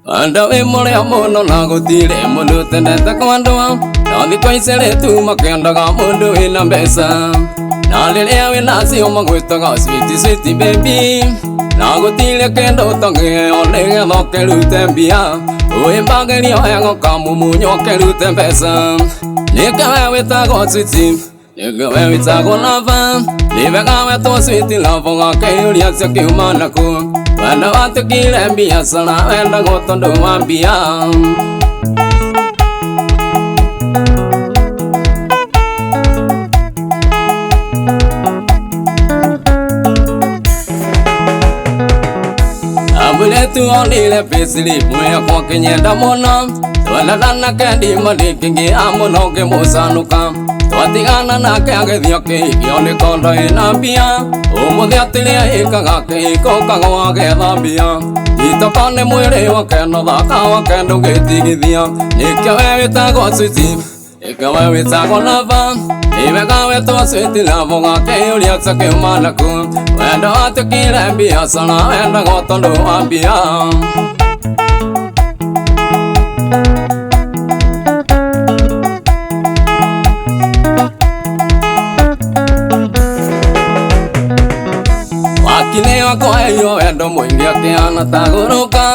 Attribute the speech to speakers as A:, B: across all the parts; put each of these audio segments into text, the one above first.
A: Anda we mole amono na gutire mundu tendete kwandwa Nathi kwaisere tu makendaga mundu wina mbeca Na riria wina cio magwitaga sweet sweet baby Na gutire kenda utange onege thokerute mbia Uimbageria wega kamumunyo kerute mbeca Nika we witago sweet Nika we witago lava Nivega weto sweet lava gakeuria cia kiuma naku Wenda watukire mbia sana wenda gotondu wa mbia Amuletu onile pesili mweya kwa kinyenda mona Wenda dana kendi madikingi amunoge musanuka Twatigana nake agethia kihikio ni kondo ina mbia Umuthi atiria ikaga kihiko kagwa getha mbia Itoka ni mwiri wake no thaka wake ndugitigithia Nikio we witago sweet Nikio we witago lava Nivega wetwa sweet lava gakeuria cia kiuma naku Wenda watukire mbia sana wenda gotondu wa mbia Wakine wakwa iyo wendo mwingi akiana taguruka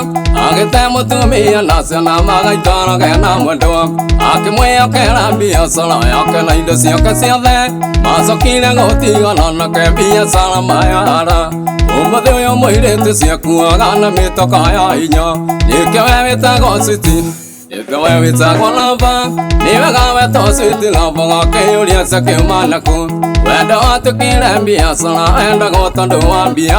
A: Agite mutumia na ciana magaitara gena mwendwa Akimwia kera biacara yake na indo ciake ciothe Macokire gutigana nake biacara mayara Umuthi uyu muiritu ciakuaga na mitoka ya hinya Nikio we witago sweet Nikio we witago lava Nivega weto sweet lava gakeuria cia kiuma naku Wenda watukire biacara wenda gotondu wa mbia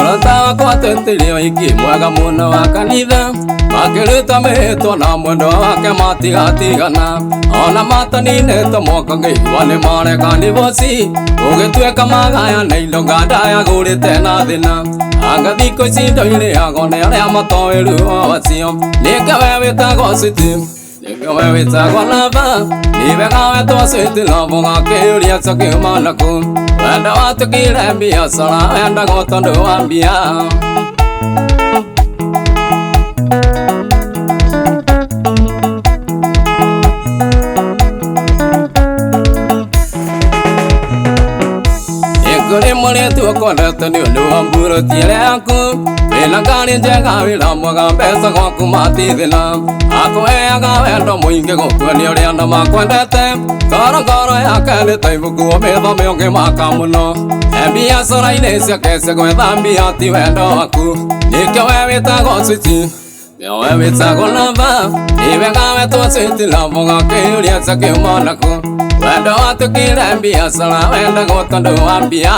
A: Urata wakwa twetirio iki mwega muno wa kanitha Makiruta mihitwo na mwendo wake matigatigana Ona mataninete moko ngeigua ni mareka ndivoci Ugituika magaya na indo ngandaya gurite na thina Anga thiko ici ndoiriagwo ni aria matoĩ ruo wacio Nikio we witago sweet Nikio we witago lava Nivega wetwa sweet lava gakeuria cia kiuma naku Wenda watukire biacara wenda gotondu wa mbia Kuri muretu ukwendete ni undu wa mburuti yaku Wina ngari njega wira mwega mbeca gwaku matithina Akuheaga wendo mwingi gukuonia uria andu makwendete Ngoro yake ni ta ibuku umithome ungimaka muno Biacara-ini ciake cia gwetha mbia ti wendo waku Nikio we witago sweet Nikio we witago lava Nivega wetwa sweet lava gakeuria cia kiuma naku Wenda watukire biacara wenda gotondu wa mbia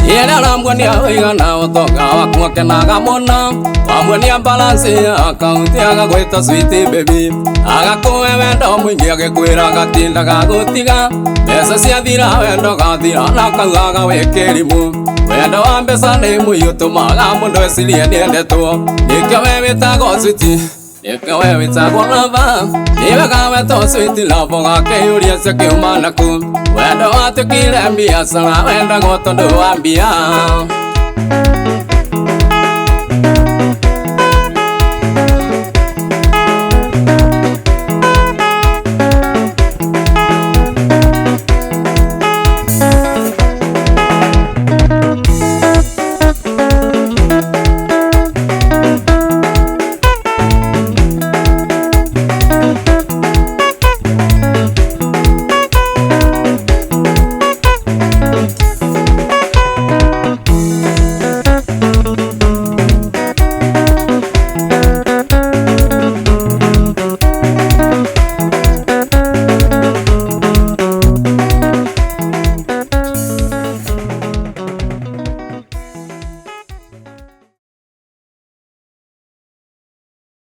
A: Yena ramwania uigana utonga waku akenaga muno Wamwania balance ya akaunti agagwita sweet baby Agakuhe wendo mwingi agikwira gatindaga gutiga Mbeca ciathira wendo gathira na kaugaga we kirimu Wendo wa mbeca ni mui utumaga mundu ecirie niendetwo Nikio we witago sweet Nikio we witago lava Nivega wetwa sweet lava gakeuria cia kiuma naku Wenda watukire biacara wenda gotondu wa mbia